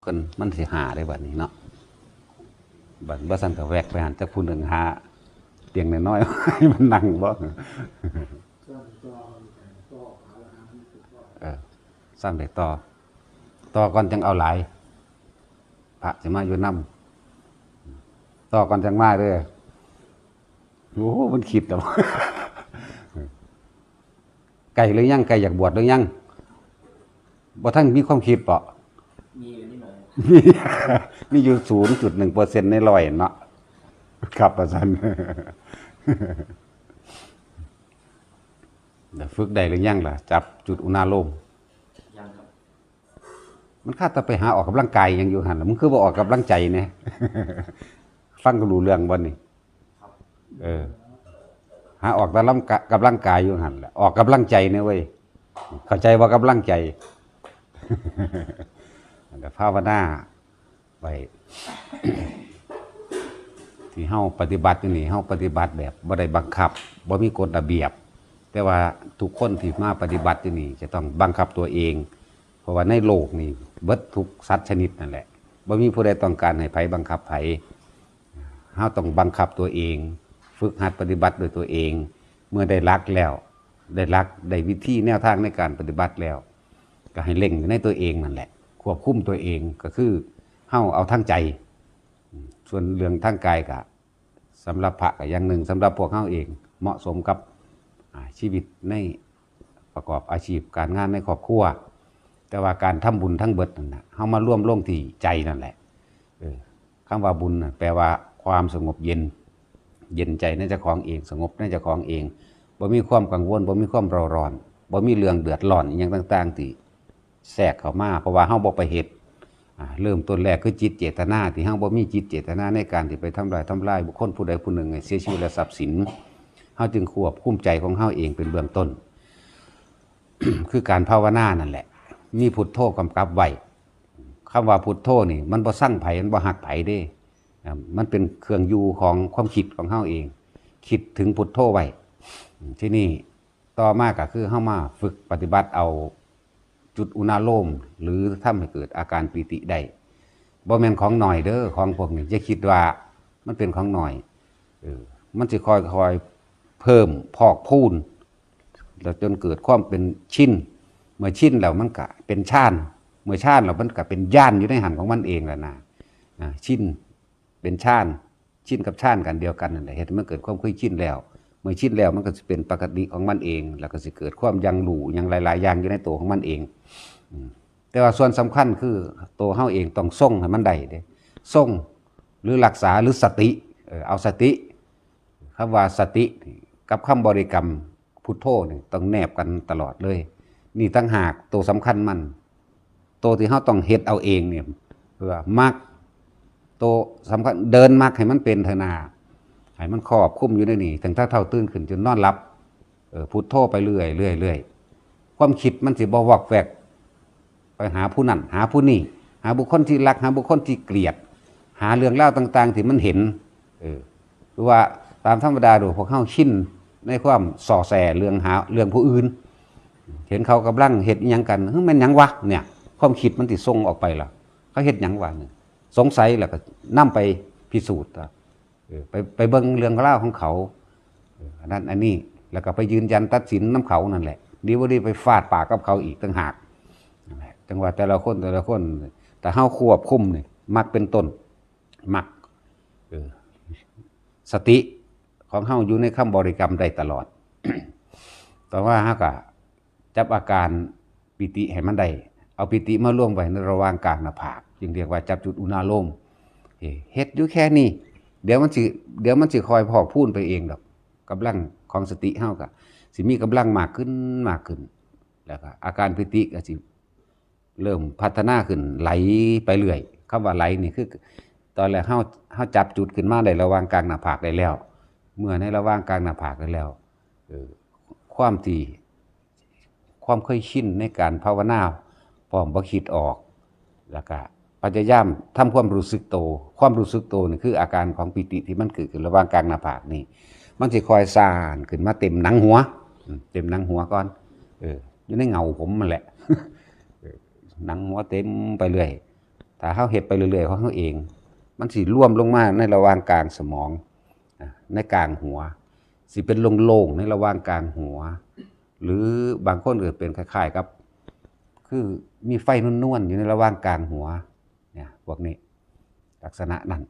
พิ่นมันสิหาได้บัดนี้เนาะบัดบ่ซั่นก็แวกไปหันจักผู้หนึงหาเตียงน้อยๆ ให้มันนั่งบ่สร้างได้ต่อก่อนจังเอาหลายพระสิมาอยู่นำต่อก่อนจังมาเด้อโอ้มันคิดแล้ว ไก่หรือยังไก่อยากบวชหรือยังบ่ทันมีความคิดเปาะมีนิดหน่อย มีอยู่ 0.1% ใน100เนาะครับอาจารย์ เดี๋ยวฝึกได้หรือยังล่ะจับจุดอุณาโลมยังครับมันคาดจะไปหาออกกำลังกายยังอยู่หั่นล่ะมึงคือบ่ออกกำลังใจแน่ ฟังก็รู้เรื่องบ่นี่หาออกแต่กำลังกายอยู่หั่นแหละออกกำลังใจเนี่ยเว้ยเข้าใจว่ากำลังใจ เดี๋ยวภาวนาไป ที่เฮาปฏิบัติอยู่นี่เฮาปฏิบัติแบบบ่ได้บังคับบ่มีกฎระเบียบแต่ว่าทุกคนที่มาปฏิบัติอยู่นี่จะต้องบังคับตัวเองเพราะว่าในโลกนี่เบิดทุกสัตว์ชนิดนั่นแหละบ่มีผู้ใดต้องการให้ไผบังคับไผเฮาต้องบังคับตัวเองฝึกหัดปฏิบัติโดยตัวเองเมื่อได้หลักแล้วได้วิธีแนวทางในการปฏิบัติแล้วก็ให้เล็งในตัวเองนั่นแหละควบคุมตัวเองก็คือเฮาเอาทั้งใจส่วนเรื่องทางกายก็สำหรับพระก็อย่างหนึ่งสำหรับพวกเฮาเองเหมาะสมกับชีวิตในประกอบอาชีพการงานในครอบครัวแต่ว่าการทำบุญทั้งเบิดนั่นน่ะเฮามาร่วมลงที่ใจนั่นแหละคำว่าบุญน่ะแปลว่าความสงบเย็นใจในเจ้าของเองสงบในเจ้าของเองบ่มีความกังวลบ่มีความเร่าร้อนบ่มีเรื่องเดือดร้อนอหยังต่างๆที่แทรกเข้ามาเพราะว่าเฮาบ่ไปเฮ็ดเริ่มต้นแรกคือจิตเจตนาที่เฮาบ่มีจิตเจตนาในการที่ไปทำลายบุคคลผู้ใดผู้หนึ่งให้เสียชีวิตและทรัพย์สินเฮาจึงควบคุมใจของเฮาเองเป็นเบื้องต้น คือการภาวนานั่นแหละมีพุทโธกำกับไว้คำว่าพุทโธนี่มันบ่สั่งไผมันบ่หักไผเด้มันเป็นเครื่องอยู่ของความคิดของเฮาเองคิดถึงพุทโธไว้ที่นี่ต่อมาก็คือเฮามาฝึกปฏิบัติเอาจุดอุณาโลมหรือทำให้เกิดอาการปีติได้บ่แม่นของหน่อยเด้อของพวกนี้อย่าคิดว่ามันเป็นของหน่อยมันสิค่อยๆเพิ่มพอกพูนแล้วจนเกิดความเป็นชินเมื่อชินแล้วมันก็เป็นฌานเมื่อฌานแล้วมันก็เป็นญาณอยู่ในหันของมันเองแล้วนะชินเป็นฌานชินกับฌานกันเดียวกันนั่นแหละเห็นมันเกิดความเคยชินแล้วเมื่อชินแล้วมันก็จะเป็นปกติของมันเองแล้วก็จะเกิดความยังหลู่ยังหลายๆอย่างอยู่ในตัวของมันเองแต่ว่าส่วนสำคัญคือตัวเฮาเองต้องทรงให้มันได้เด้ทรงหรือรักษาหรือสติเอาสติคำว่าสติกับคำบริกรรมพุทโธนี่ต้องแนบกันตลอดเลยนี่ตั้งหากตัวสำคัญมันตัวที่เฮาต้องเฮ็ดเอาเองเนี่ยเพื่อมักตัวสำคัญเดินมักให้มันเป็นเถอะนาให้มันครอบคลุมอยู่ในนี่ถึงถ้าเท่าตื่นขึ้นจนนอนหลับพุทโธไปเรื่อยความคิดมันสิบ่วอกแวกไปหาผู้นั่นหาผู้นี่หาบุคคลที่รักหาบุคคลที่เกลียดหาเรื่องเล่าต่างๆที่มันเห็นหรือว่าตามธรรมดาดูพวกเฮาชินในความส่อแสเรื่องหาเรื่องผู้อื่นเห็นเขากำลังเฮ็ดอิหยังกันมันหยังวะเนี่ยความคิดมันสิส่งออกไปล่ะเขาเฮ็ดหยังวะเนี่ยสงสัยแล้วก็นำไปพิสูจน์ไปเบิ่งเรื่องเล่าของเขาอันนั้นอันนี้แล้วก็ไปยืนยันตัดสินน้ำเขานั่นแหละดีบ่ดีไปฟาดปากกับเขาอีกต่างหากจังหวะแต่ละคนแต่เฮาควบคุมนี่มักเป็นต้นมักสติของเฮาอยู่ในคำบริกรรมได้ตลอด แต่ว่าเฮาก็จับอาการปิติให้มันได้เอาปิติมาร่วมไว้ในระหว่างกลางหน้าผากจึงเรียกว่าจับจุดอุณาโลมเฮ็ดอยู่แค่นี้เดี๋ยวมันสิคอยพอกพูนไปเองดอกกำลังของสติเฮาก็สิมีกำลังมากขึ้นแล้วก็อาการปิติก็สิเริ่มพัฒนาขึ้นไหลไปเรื่อยคำว่าไหลนี่คือตอนแรกเฮาจับจุดขึ้นมาได้ระหว่างกลางหน้าผากได้แล้วเมื่อในระหว่างกลางหน้าผากได้แล้วความเคยชินในการภาวนาพร้อมบ่คิดออกแล้วก็พยายามทำความรู้สึกโตนี่คืออาการของปิติที่มันเกิดขึ้นระหว่างกลางหน้าผากนี่มันสิคอยซ่านขึ้นมาเต็มหนังหัวก่อนอยู่ในเงาผมมันแหละ หนังหัวเต็มไปเรื่อย ถ้าเฮาเฮ็ดไปเรื่อยๆของเฮาเอง มันสิร่วมลงมาในระหว่างกลางสมองในกลางหัวสิเป็นโล่งๆในระหว่างกลางหัว หรือบางคนก็เป็นคล้ายๆกับคือมีไฟนวลๆอยู่ในระหว่างกลางหัวเนี่ยพวกนี้ลักษณะนั้น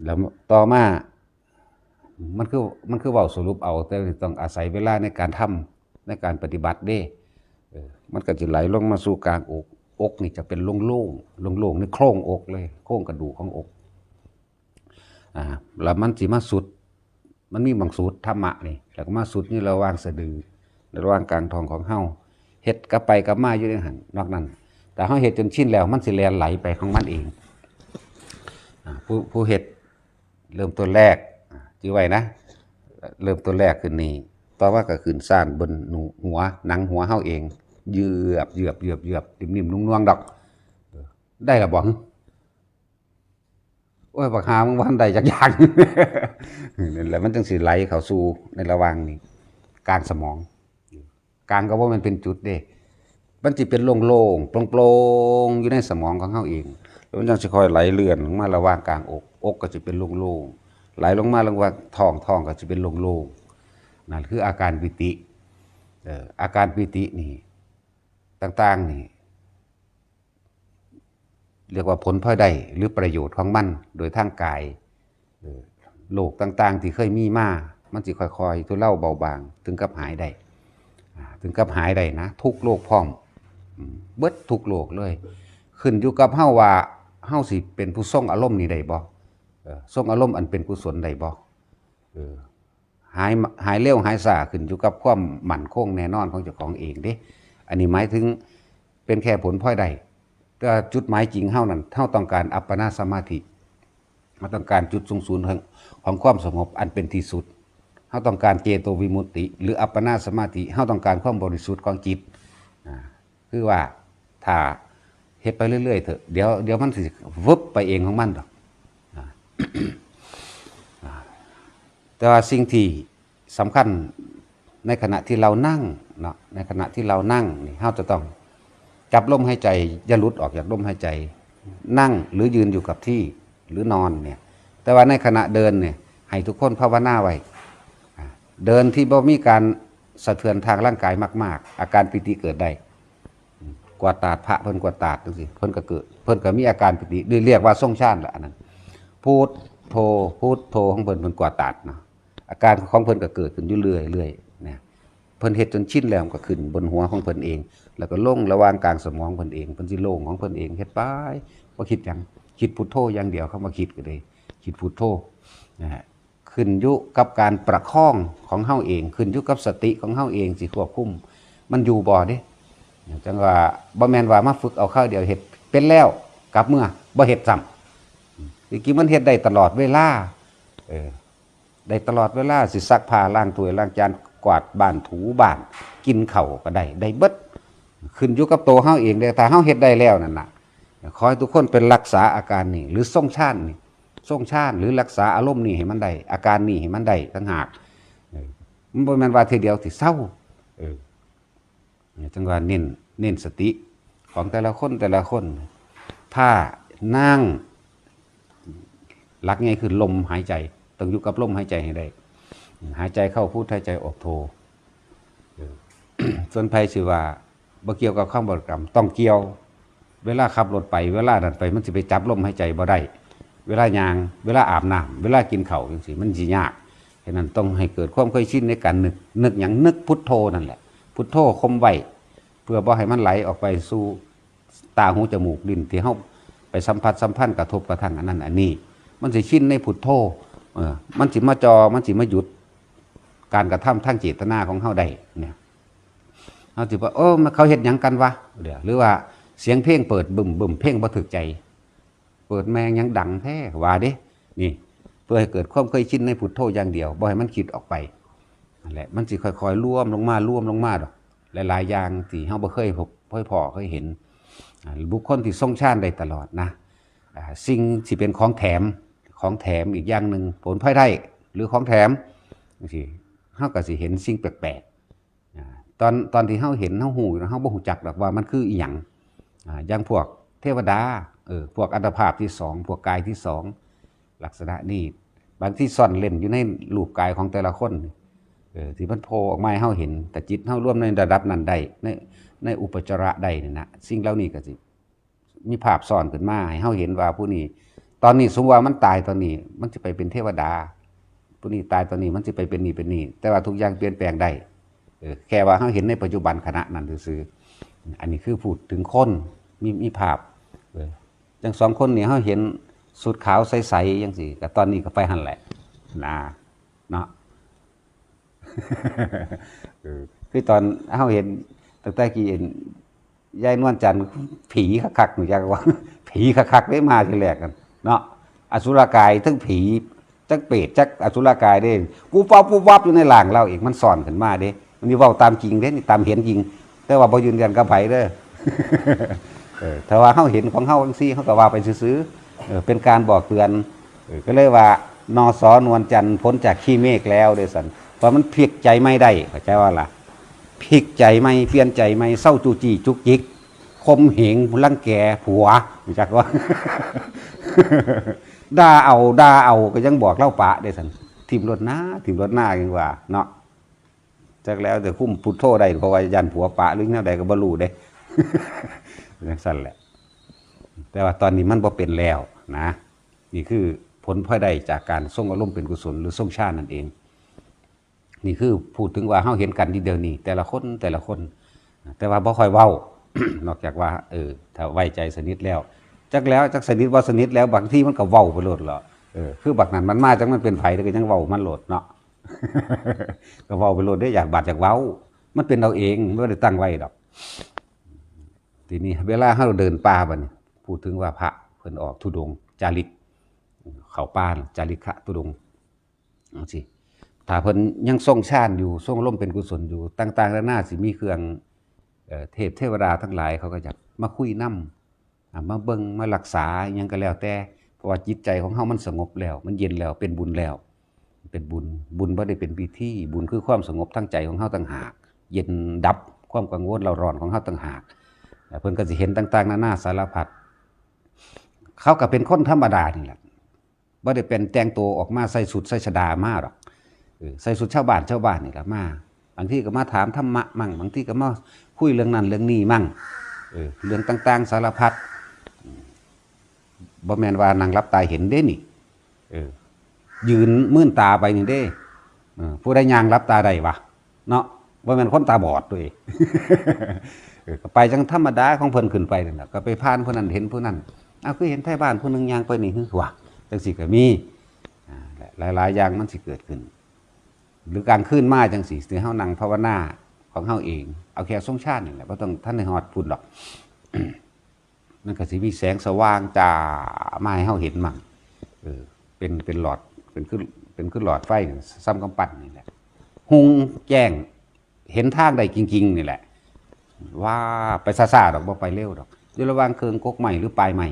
แล้วต่อมามันคือเว้าสรุปเอาแต่ต้องอาศัยเวลาในการทำในการปฏิบัติเด้มันก็จะไหลลงมาสู่กลางอกนี่จะเป็นโล่งๆในโครงอกเลยโครงกระดูกของอกแล้วมันสิมาสุดมันมีบางสูตรธรรมะนี่แล้วก็มาสุดนี่ระหว่างสะดือระหว่างกลางท้องของเฮาเฮ็ดกลับไปกลับมาอยู่ในหันนอกนั้นแต่เฮาเฮ็ดจนชินแล้วมันสิแล่นไหลไปของมันเองผู้เฮ็ดเริ่มต้นแรกจื้อไว้นะเริ่มต้นแรกขึ้นนี่ต่อว่าก็ขึ้นซ่านบนหัวหนังหัวเฮาเองเยือบนิ่มๆนุ่มๆดอกได้ละบ่โอ้ยบักหามึงว่าได้จักอย่างนั่นแหละมันจังสิไหลเข้าสู่ในระหว่างนี้กลางสมองกลางก็บ่แม่นเป็นจุดเด้มันสิเป็นโล่งๆโปร่งๆอยู่ในสมองของเฮาเองแล้วมันจังสิค่อยไหลเลื่อนลงมาระหว่างกลางอกก็สิเป็นโล่งๆไหลลงมาระหว่างท้องก็สิเป็นโล่งๆนั่นคืออาการปิติอาการปิตินี่ต่างๆนี่เรียกว่าผลพลอยได้หรือประโยชน์ของมันโดยทางกายโรคต่างๆที่เคยมีมามันสิค่อยๆทุเลาเบาบางถึงกับหายได้นะทุกโรคพร้อมเบิดทุกโรคเลยขึ้นอยู่กับเฮาว่าเฮาสิเป็นผู้ทรงอารมณ์นี่ได้บ่ทรงอารมณ์อันเป็นกุศลได้บ่หายเร็วหายช้าขึ้นอยู่กับความมั่นคงแน่นอนของเจ้าของเองเด้อันนี้หมายถึงเป็นแค่ผลพลอยได้แต่จุดหมายจริงเฮานั้นเฮาต้องการอัปปนาสมาธิเฮาต้องการจุดสูงสุดของความสงบอันเป็นที่สุดเฮาต้องการเจโตวิมุตติหรืออัปปนาสมาธิเฮาต้องการความบริสุทธิ์ของจิตคือว่าถ้าเฮ็ดไปเรื่อยๆเถอะเดี๋ยวมันสิวึบไปเองของมันดอกแต่ว่าสิ่งที่สำคัญในขณะที่เรานั่งเนาะในขณะที่เรานั่งนี่เฮาจะต้องจับลมหายใจอย่าหลุดออกจากลมหายใจนั่งหรือยืนอยู่กับที่หรือนอนเนี่ยแต่ว่าในขณะเดินเนี่ยให้ทุกคนภาวนาไว้เดินที่บ่มีการสะเทือนทางร่างกายมากๆอาการปิติเกิดได้กวาดตาดพระเพิ่นกวาดตาดจังซี่เพิ่นก็เกิดเพิ่นก็มีอาการปิติเรียกว่าทรงฌานละอันนั้นพูดโธของเพิ่นกวาดตาดเนาะอาการของเพิ่นก็เกิดขึ้นอยู่เรื่อยๆเนี่ยเพิ่นเฮ็ดจนชินแล้วก็ขึ้นบนหัวของเพิ่นเองแล้วก็ลงระหว่างกลางสมองเพิ่นเองเพิ่นสิโล่งของเพิ่นเองเฮ็ดไปบ่คิดหยังคิดพุทโธอย่างเดียวเข้ามาคิดก็ได้คิดพุทโธนะฮะขึ้นอยู่กับการประคองของเฮาเองขึ้นอยู่กับสติของเฮาเองสิควบคุมมันอยู่บ่เด้จังว่าบ่แม่นว่ามาฝึกเอาข้าวเดียวเฮ็ดเป็นแล้วกลับเมื่อบ่เฮ็ดซ้ำจริงๆมันเฮ็ดได้ตลอดเวลาได้ตลอดเวลาสิซักผ้าล้างถ้วยล้างจานกวาดบ้านถูบ้านกินข้าวก็ได้เบิดขึ้นอยู่กับตัวเฮาเองเด้ถ้าเฮาเฮ็ดได้แล้วนั่นน่ะขอให้ทุกคนเป็นรักษาอาการนี้หรือทรงฌานนี่ทรงฌานหรือรักษาอารมณ์นี่ให้มันได้อาการนี้ให้มันได้ต่างหากมันบ่แม่นว่าทีเดียวสิเศร้าจังว่าเน้นสติของแต่ละคนถ้านั่งหลักไงคือลมหายใจต้องอยู่กับลมหายใจให้ได้หายใจเข้าพุทหายใจออกโทส่วนไผสิว่าบ่เกี่ยวกับคำบริกรรมต้องเกี่ยวเวลาขับรถไปเวลานั้นไปมันสิไปจับลมหายใจบ่ได้เวลายางเวลาอาบน้ำเวลากินข้าวจังซี่มันสิยากฉะนั้นต้องให้เกิดความเคยชินในการนึกหยังนึกพุทโธนั่นแหละพุทโธคมไว้เพื่อบ่ให้มันไหลออกไปสู่ตาหูจมูกลิ้นที่เฮาไปสัมผัสสัมพันธ์กระทบกระทั่งอันนั้นอันนี้มันสิชินในพุทโธมันสิมามันสิมาหยุดการกระทำทางเจตนาของเฮาได้เนี่ยเฮาสิว่าเขาเฮ็ดหยังกันวะหรือว่าเสียงเพลงเปิดบึ้มเพลงบ่ถึกใจเปิดแมงยังดังแท้ว่าเด้นี่เพื่อให้เกิดความเคยชินในพุทโธอย่างเดียวบ่ให้มันคิดออกไปนั่นแหละมันสิค่อยๆร่วมลงมาดอกหลายๆอย่างที่เฮาบ่เคยพบเคยเห็นบุคคลที่ทรงฌานได้ตลอดนะสิ่งที่เป็นของแถมอีกอย่างหนึ่งผลพลอยได้หรือของแถมสิเฮาก็สิเห็นสิ่งแปลกๆตอนที่เฮาเห็นเฮาฮู้เฮาบ่ฮู้จักดอกว่ามันคืออีหยังอย่างพวกเทวดา พวกอัตภาพที่สองพวกกายที่สองลักษณะนี้บางที่ซ่อนเล่นอยู่ในรูปกายของแต่ละคนที่มันโผล่ออกมาให้เฮาเห็นแต่จิตเฮาร่วมในระดับนั้นได้ในอุปจาระใดนี่นะสิ่งเหล่านี้ก็สิมีภาพซ้อนขึ้นมาให้เฮาเห็นว่าผู้นี้ตอนนี้สมมุติว่ามันตายตอนนี้มันจะไปเป็นเทวดาผู้นี้ตายตอนนี้มันจะไปเป็นนี่เป็นนี่แต่ว่าทุกอย่างเปลี่ยนแปลงได้แค่ว่าเฮาเห็นในปัจจุบันขณะนั้นซื่อๆอันนี้คือพูดถึงคนมีภาพจังสองคนนี่เฮาเห็นสุดขาวใสๆจังซี่ก็ตอนนี้ก็ไปหั่นแหละนะเนาะ คือตอนเฮาเห็นตั้งแต่กี้เห็นยายนวลจันทร์ผีคักๆหนูจักว่า ผีคักๆได้มาทีแรกกันเนาะอสุรกายทั้งผีจักเปรตจักอสุรกายเด้กูป๊อบวับอยู่ในหลังเราเองมันซ่อนขึ้นมาเด้มันนี่เว้าตามจริงเด้นี่ตามเห็นจริงแต่ว่าบ่ยืนยันกับไผเด้อ ถ้าว่าเฮาเห็นของเฮาจังซี่เฮาก็ว่าไปซื่อๆเป็นการบอกเตือนก็เลยว่านสนวลจันทร์พ้นจากขี้เมฆแล้วเด้อซั่นเพราะมันพลิกใจไม่ได้เข้าใจว่าล่ะพลิกใจไม่เปลี่ยนใจไม่เศร้าจูจี้จุกจิกคมเหงรังแกผัวรู้จักว่า ด่าเอาก็ยังบอกเล่าปะได้ซั่นทิ่มรถหน้าจังว่าเนาะจักแล้วแต่คุ้มพุทโธได้เพราะว่ายันผัวปะหรือแนวใดก็บ่รู้เด้ จังซั่นแหละแต่ว่าตอนนี้มันบ่เป็นแล้วนะนี่คือผลพลอยได้จากการทรงอารมณ์เป็นกุศลหรือทรงฌานนั่นเองนี่คือพูดถึงว่าเฮาเห็นกันทีเดียวนี้แต่ละคนแต่ว่าบ่ค่อยเว้า นอกจากว่าถ้าไว้ใจสนิทแล้วจักสนิทว่าสนิทแล้วบางทีมันก็เว้าไปโลดเหรอคือบักนั้นมันมาจังมันเป็นไผแล้วก็ยังเว้ามันโลดเนาะ ก็เว้าไปโลดได้อยากบาดอยากเว้ามันเป็นเราเองบ่ได้ตั้งไว้ดอกทีนี้เวลาเราเดินป่าบัดนี้พูดถึงว่าพระเพิ่นออกธุดงค์จาริกเข้าป่าจาริกะธุดงค์จังซี่ถ้าเพิ่นยังทรงฌานอยู่ทรงลมเป็นกุศลอยู่ต่างๆนานาสิมีเครื่องเทวดาทั้งหลายเขาก็จะมาคุยนำมาเบิ่งมารักษาหยังก็แล้วแต่เพราะว่าจิตใจของเฮามันสงบแล้วมันเย็นแล้วเป็นบุญแล้วเป็นบุญบ่ได้เป็นพิธีบุญคือความสงบทั้งใจของเฮาต่างหากเย็นดับความกังวลเร่าร้อนของเฮาต่างหากเพิ่นก็สิเห็นต่างๆนานาสารพัดเขาก็เป็นคนธรรมดานี่แหละบ่ได้เป็นแต่งตัวออกมาใส่สุดใส่ชฎามาหรอกใส่สุดชาวบ้านนี่ล่ะมาบางทีก็มาถามธรรมะมั่งบางทีก็มาคุยเรื่องนั้นเรื่องนี้มั่งเรื่องต่างๆสารพัดบ่แม่นว่านั่งรับตาเห็นเด้นี่ยืนมื่นตาไปนี่เด้ผู้ใดย่างรับตาได้วะเนาะบ่แม่นคนตาบอดด้วย ก็ไปจังธรรมดาของเพิ่นขึ้นไปนั่นน่ะก็ไปผ่านผู้นั้นเห็นผู้นั้นคือเห็นไทบ้านผู้นึงย่างไปนี่คือว่าจังซี่ก็มีหลายๆอย่างมันสิเกิดขึ้นหรือกลางคืนมาจังซี่สิเฮานั่งภาวนาของเฮาเองเอาแค่ทรงฌานนี่แหละบ่ต้องท่านให้ฮอดพุ่นหรอก มันก็สิมีแสงสว่างจ้ามาให้เฮาเห็นมั่งเป็นหลอดเป็นคือหลอดไฟซ้ำกำปั้นนี่แหละหุงแจ้งเห็นทางได้จริงๆนี่แหละว่าไปซ่าๆดอกบ่ไปเร็วดอกอยู่ระหว่างเคิงกกใหม่หรือปลายใหม่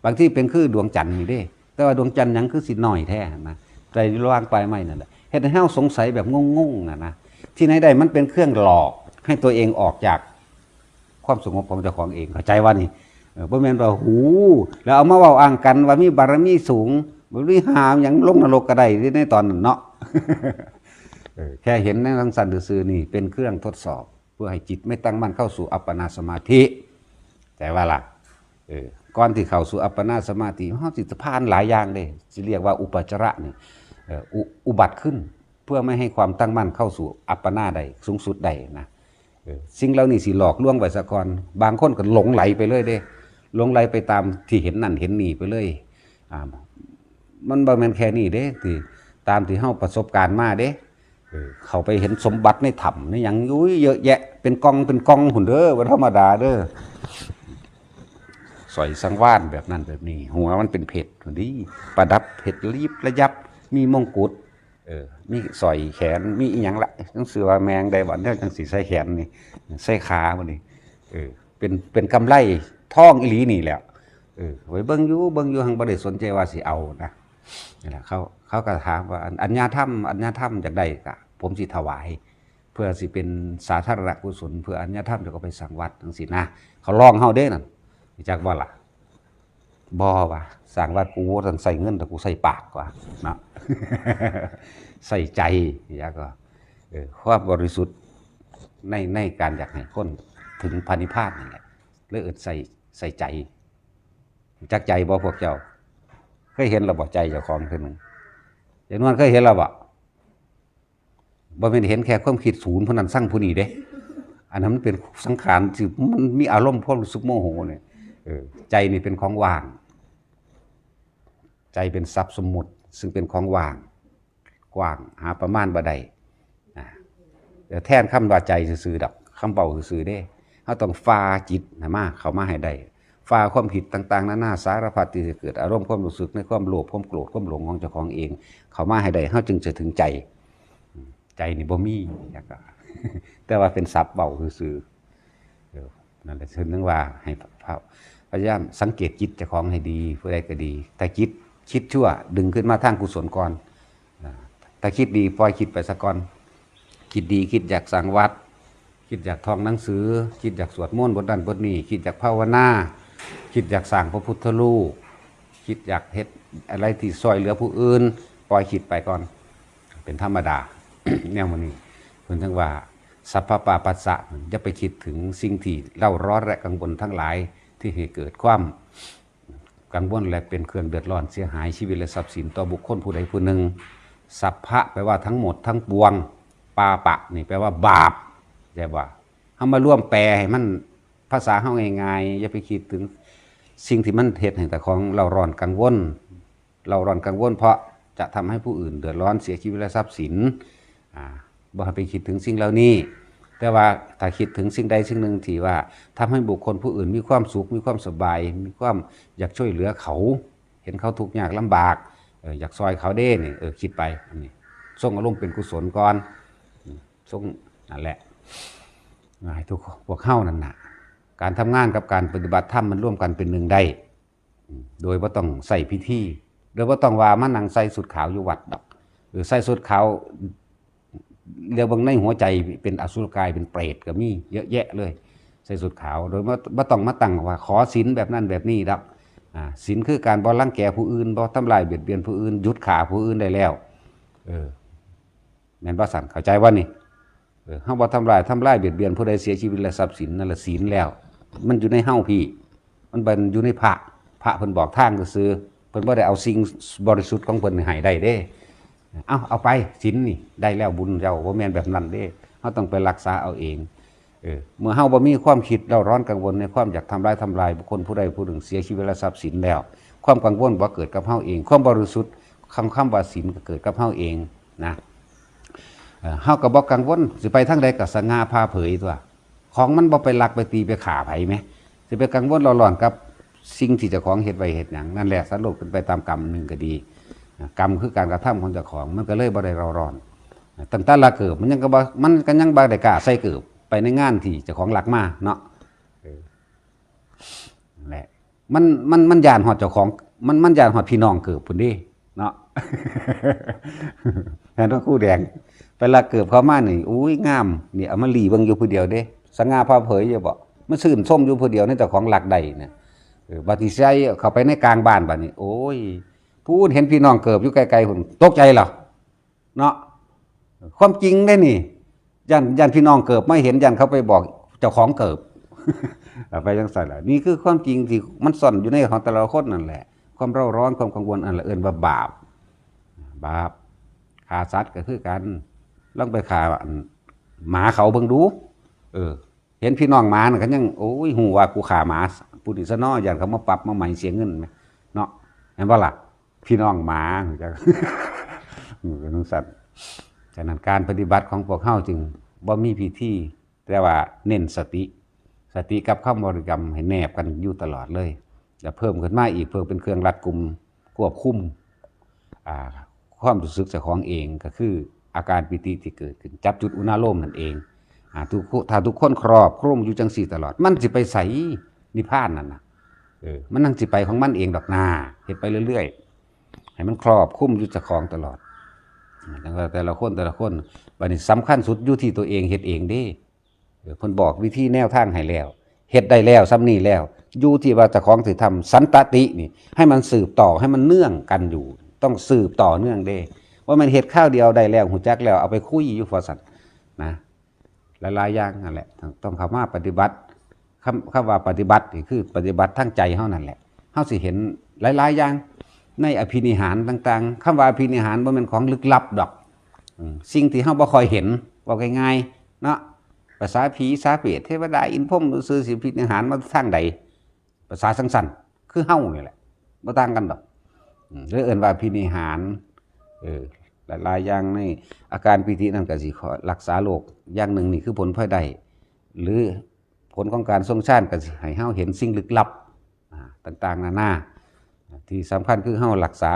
บางที่เป็นคือดวงจันทร์นี่เด้แต่ว่าดวงจันทร์หยังคือสิน้อยแท้นะแต่อยู่ระหว่างปลายใหม่นั่นแหละเฮ็ดให้เฮาสงสัยแบบงงๆนะที่ไหนได้มันเป็นเครื่องหลอกให้ตัวเองออกจากความสงบของเจ้าของเองเข้าใจว่านี่บ่แม่นว่าหูแล้วเอามาเว้าอ้างกันว่ามีบารมีสูงบ่มีหามหยังลงนรกก็ได้ในตอนนั้นเนาะ แค่เห็นในลังสันซื่อๆนี่เป็นเครื่องทดสอบเพื่อให้จิตไม่ตั้งมั่นเข้าสู่อัปปนาสมาธิแต่ว่าล่ะก่อนที่เข้าสู่อัปปนาสมาธิเฮาสิผ่านหลายอย่างเด้สิเรียกว่าอุปจาระนี่อุบัติขึ้นเพื่อไม่ให้ความตั้งมั่นเข้าสู่อัปปนาได้สูงสุดได้นะสิ่งเหล่านี้สิหลอกลวงไว้ซะก่อนบางคนก็หลงไหลไปเลยเด้หลงไหลไปตามที่เห็นนั่นเห็นนี่ไปเลยมันบ่แม่นแค่นี้เด้ที่ตามที่เฮาประสบการณ์มาเด้เข้าไปเห็นสมบัติในถ้ำในหยังยุ้ยเยอะแยะเป็นกองหุ่นเด้อบ่ธรรมดาเด้อสอยสังวานแบบนั้นแบบนี้หัวมันเป็นเพชรพุ่นดิประดับเพชรลีบระยับมีมงกุฎมีสอยแขนมีอีหยังละจังสือว่าแมงได้บ่เนี่ยจังสิใส่แขนนี่ใส่ขาบ่นี่เป็นกำไลทองอีหลีนี่แหละไว้เบิ่งอยู่หังบ่ได้สนใจว่าสิเอานะนี่แหละเขาก็ถามว่าอัญญาธรรมจากใดก็ผมสิถวายเพื่อสิเป็นสาธารณกุศลเพื่ออัญญาธรรมจะก็ไปสังวัดจังซี่นะเขาลองเฮาเด้นั่นจักว่าล่ะ บ่ว่ะสร้างว่ากูบ่ต้องใส่เงินแต่กูใส่ปากกว่าเนาะ ใส่ใจอย่างก็ความบริสุทธิ์ในการอยากให้คนถึงพระนิพพานนี่แหละเลยใส่ใจจักใจบ่พวกเจ้าเคยเห็นระบ่ใจเจ้าของเทื่อนึงอย่างนั้นเคยเห็นแล้วบ่แม่นเห็นแค่ความคิดศูนย์ผู้นั้นสั่งผู้นี้เด้อันนั้นมันเป็นสังขารที่มันมีอารมณ์ความรู้สึกโมโหเนี่ยใจนี่เป็นของว่างใจเป็นทรัพย์สมมุติซึ่งเป็นของว่างกว้างหาประมาณบ่ได้เดี๋ยวแทนคำว่าใจซื่อๆดอกคำเบาซื่อๆเด้เฮาต้องฟาจิตมาเข้ามาให้ได้ฟาความผิดต่างๆนานาสารพัดที่จะเกิดอารมณ์ความรู้สึกในความโลภความโกรธความหลงของเจ้าของเองเข้ามาให้ได้เฮาจึงจะถึงใจนี่บ่มีอย่างก็ แต่ว่าเป็นศัพท์เบาซื่อๆนั่นแหละถึงว่าให้พยายามสังเกตจิตเจ้าของให้ดีผู้ใดก็ดีแต่จิตคิดชั่วดึงขึ้นมาทางกุศลก่อนถ้าคิดดีปล่อยคิดไปซะก่อนคิดดีคิดอยากสังวัดคิดอยากท่องหนังสือคิดอยากสวดมนต์บทนั้นบทนี้คิดอยากภาวนาคิดอยากสร้างพระพุทธรูปคิดอยากเฮ็ดอะไรที่ช่วยเหลือผู้อื่นปล่อยคิดไปก่อนเป็นธรรมดา แนวมันนี้เพิ่นทั้งว่าสัพพปาปัสสะอย่าไปคิดถึงสิ่งที่เล่าร้อนและกังวลทั้งหลายที่ให้เกิดความกังวลและเป็นเครื่องเดือดร้อนเสียหายชีวิตและทรัพย์สินต่อบุคคลผู้ใดผู้หนึ่งสัพพะแปลว่าทั้งหมดทั้งปวงปาปะนี่แปลว่าบาปใช่ป่ะเฮามาร่วมแปลให้มันภาษาเฮาง่ายๆอย่าไปคิดถึงสิ่งที่มันเฮ็ดให้แต่ของเราร้อนกังวลเพราะจะทำให้ผู้อื่นเดือดร้อนเสียชีวิตและทรัพย์สินบ่ให้ไปคิดถึงสิ่งเหล่านี้แต่ว่าถ้าคิดถึงสิ่งใดสิ่งหนึ่งที่ว่าทำให้บุคคลผู้อื่นมีความสุขมีความสบายมีความอยากช่วยเหลือเขาเห็นเขาทุกข์ยากลำบากอยากซอยเขาเด้นี่คิดไปอันนี้ส่งอารมณ์เป็นกุศลก่อนส่งนั่นแหละให้ทุกพวกเข้านั่นน่ะการทำงานกับการปฏิบัติธรรมมันร่วมกันเป็นหนึ่งได้โดยว่าต้องใส่พิธีโดยว่าต้องว่ามานั่งใส่สุดขาวอยู่วัดดอกหรือใส่สุดขาวเรียกบางในหัวใจเป็นอสุรกายเป็นเปรตก็มีเยอะแยะเลยใส่สุดขาวโดยว่าต้องมาตั้งว่าขอศีลแบบนั้นแบบนี้ครับศีลคือการบ่รังแกผู้อื่นบ่ทำลายเบียดเบียนผู้อื่นหยุดฆ่าผู้อื่นได้แล้วแม่นบ่สั่นเข้าใจว่านี่เฮาบ่ทำลายเบียดเบียนผู้ใดเสียชีวิตและทรัพย์สินนั่นแหละศีลแล้วมันอยู่ในเฮาพี่มันเป็นอยู่ในพระเพิ่นบอกทางซื่อเพิ่นบ่ได้เอาสิ่งบริสุทธิ์ของเพิ่นให้ได้เด้เอาไปศีลนี่ได้แล้วบุญเจ้าบ่แม่นแบบนั้นเด้เฮาต้องไปรักษาเอาเองเมื่อเฮาบ่มีความคิดเราร้อนกังวลในความอยากทำลายบุคคลผู้ใดผู้หนึ่งเสียชีวิตและทรัพย์สินแล้วความกังวลบ่เกิดกับเฮาเองความบริสุทธิ์คำว่าศีลก็เกิดกับเฮาเองนะเฮาก็บ่กังวลสิไปทางใดก็สง่าผ่าเผยตัวของมันบ่ไปลักไปตีไปฆ่าไผแหมสิไปกังวลร้อนกับสิ่งที่เจ้าของเฮ็ดไว้เฮ็ดหยังนั่นแหละสัตว์โลกเป็นไปตามกรรมนึงก็ดีกรรมคือการกระทำของเจ้าของมันก็เลยบ่ได้ร้อนตั้งแต่ละเกิดมันยังก็บ่ได้กล้าใส่เกิดไปในงานที่เจ้าของรักมาเนาะแหละมันย่านฮอดเจ้าของมันย่านฮอดพี่น้องเกิดพุ่นเด้เนาะ แทนต้องคู่แดงไปละเกิดเขามานี่อุ้ยงามนี่เอามาหลีเบิ่งอยู่ผู้เดียวเด้สง่าผ่าเผยอยู่บ่มันชื่นชมอยู่ผู้เดียวในเจ้าของรักใดเนี่ยบัดนี้ใส่เข้าไปในกลางบ้านบัดนี้โอ้ยผู้เห็นพี่น้องเกิดอยู่ไกลๆพุ่นตกใจเหรอเนาะความจริงได้นี่ยันพี่น้องเกิดไม่เห็นยันเขาไปบอกเจ้าของเกิด ไปจังซั่นล่ะนี่คือความจริงที่มันซ่อนอยู่ในของแต่ละคนนั่นแหละความเร่าร้อนความกังวลอันละเอิ้นว่าบาปฆ่าสัตว์ก็คือกันลองไปฆ่าหมาเขาเบิ่งดูเห็นพี่น้องหมาน่ะก็ยังโอ้ยฮู้ว่ากูฆ่าหมาผู้นี้ซะเนาะยันเขามาปรับมาใหม่เสียเงินแม่เนาะแม่นบ่ล่ะพี่น้องหมาจังเป็นจังซั่นฉะนั้นการปฏิบัติของพวกเฮาจึงบ่มีพิธีแต่ว่าเน้นสติกับคำบริกรรมให้แนบกันอยู่ตลอดเลยจะเพิ่มขึ้นมาอีกเพื่อเป็นเครื่องรัดกุมควบคุมความรู้สึกเจ้าของเองก็คืออาการปิติที่เกิดขึ้นจับจุดอุณาโลมนั่นเองถ้าทุกคนครอบคลุมอยู่จังสี่ตลอดมันสิไปใส่นิพพานนั่นน่ะมันนั่งสิไปของมันเองดอกนาเฮ็ดไปเรื่อยๆให้มันครอบคลุมอยู่เจ้าของตลอดแต่ละคนบัดนี้สำคัญสุดอยู่ที่ตัวเองเฮ็ดเองเด้เพิ่นบอกวิธีแนวทางให้แล้ว เฮ็ดได้แล้วซ้ำนี่แล้วอยู่ที่ว่าเจ้าของสิทำสันตตินี่ให้มันสืบต่อให้มันเนื่องกันอยู่ ต้องสืบต่อเนื่องเด้ว่ามันเฮ็ดข้าวเดียวได้แล้วหูจักแล้วเอาไปคุยอยู่ฟอสันนะหลายๆอย่างนั่นแหละต้องเข้ามาปฏิบัติคำว่าปฏิบัตินี่คือปฏิบัติทั้งใจเฮานั่นแหละเฮาสิเห็นหลายๆอย่างในอภินิหารต่างๆคำว่าอภินิหารบ่แม่นของลึกลับดอกสิ่งที่เฮาบ่ค่อยเห็นว่าง่ายๆเนาะภาษาผีภาษาเปรตเทวดาอินพรหมซื่อสิอภินิหารมาทางใดภาษาสั้นๆคือเฮานี่แหละบ่ต่างกันดอกหรือเอิ้นว่าอภินิหารหลายๆอย่างในอาการปิตินั่นก็สิขอรักษาโรคอย่างหนึ่งนี่คือผลพลอยได้หรือผลของการทรงฌานก็สิให้เฮาเห็นสิ่งลึกลับต่างๆนานาที่สำคัญคือเฮารักษา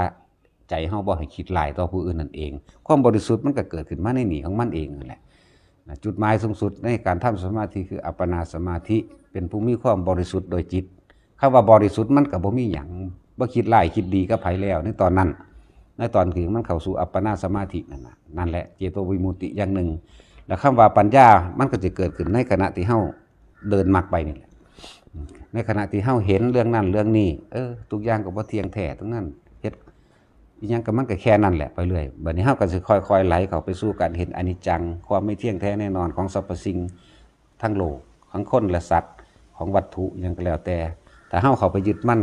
ใจเฮาบ่ให้คิดหลายต่อผู้อื่นนั่นเองความบริสุทธิ์มันก็เกิดขึ้นมาในนี่ของมันเองนั่นแหละจุดหมายสูงสุดในการทำสมาธิคืออัปปนาสมาธิเป็นผู้มีความบริสุทธิ์โดยจิตคำว่าบริสุทธิ์มันก็บ่มีหยังบ่คิดร้ายคิดดีกับไผแล้วในตอนนั้นในตอนที่มันเข้าสู่อัปปนาสมาธินั่นแหละเจโตวิมุตติอย่างหนึ่งแล้วคำว่าปัญญามันก็จะเกิดขึ้นในขณะที่เฮาเดินมรรคไปนี่แหละในขณะที่เฮาเห็นเรื่องนั้นเรื่องนี้ทุกอย่างก็บ่เที่ยงแท้ทั้งนั้นเฮ็ดอีหยังก็มันก็แค่นั้นแหละไปเรื่อยบัดนี้เฮาก็สิค่อยๆไหลเข้าไปสู่การเห็นอนิจจังความไม่เที่ยงแท้แน่นอนของสรรพสิ่งทั้งโลกของคนและสัตว์ของวัตถุหยังก็แล้วแต่เฮาเข้าไปยึดมั่น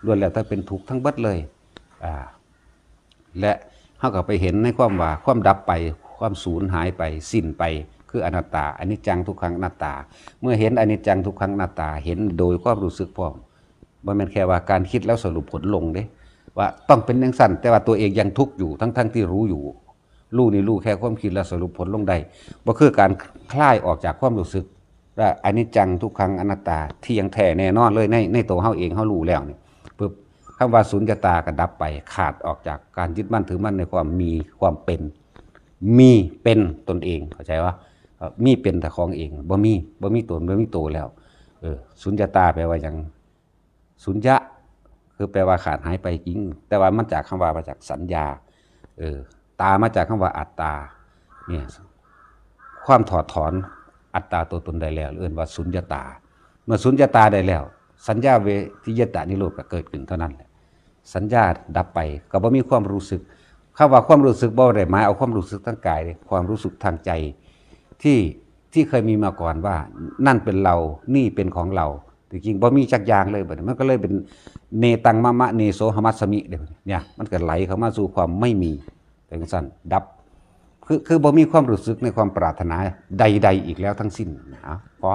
ล้วนแล้วแต่เป็นทุกข์ทั้งเบิดเลยและเฮาก็ไปเห็นในความว่าความดับไปความสูญหายไปสิ้นไปคืออนัตตาอนิจจังทุกขังอนัตตาเมื่อเห็นอนิจจังทุกขังอนัตตาเห็นโดยความรู้สึกพร้อมบ่แม่นแค่ว่าการคิดแล้วสรุปผลลงเด้ว่าต้องเป็นจังซั่นแต่ว่าตัวเองยังทุกข์อยู่ทั้งที่รู้อยู่รู้แค่ความคิดแล้วสรุปผลลงได้บ่คือการคลายออกจากความรู้สึกว่าอนิจจังทุกขังอนัตตาเที่ยงแท้แน่นอนเลยในตัวเฮาเองเฮารู้แล้วนี่ปึ๊บคำว่าสุญญตาก็ดับไปขาดออกจากการยึดมั่นถือมั่นในความมีความเป็นมีเป็นตนเองเข้าใจว่ามีเป็นแต่ของเองบ่มีตนบ่มีตัวแล้วสุญญตาแปลว่าอย่างสุญญะคือแปลว่าขาดหายไปจริงแต่ว่ามันจากคำว่ามาจากสัญญาตามาจากคำว่าอัตตาเนี่ยความถอดถอนอัตตาตัวตนได้แล้วเรียกว่าสุญญตาเมื่อสุญญตาได้แล้วสัญญาเวทิยตานิโรธก็เกิดขึ้นเท่านั้นแหละสัญญาดับไปก็บ่มีความรู้สึกคำว่าความรู้สึกบ่ได้หมายเอาความรู้สึกทางกายความรู้สึกทางใจที่เคยมีมาก่อนว่านั่นเป็นเรานี่เป็นของเราจริงๆบ่มีจักอย่างเลยบัดนี้มันก็เลยเป็นเนตังมะมะเนโสหมัสสมิเนี่ยมันก็ไหลเข้ามาสู่ความไม่มีเป็นสั้นดับคือบ่มีความรู้สึกในความปรารถนาใดๆอีกแล้วทั้งสิ้นพอ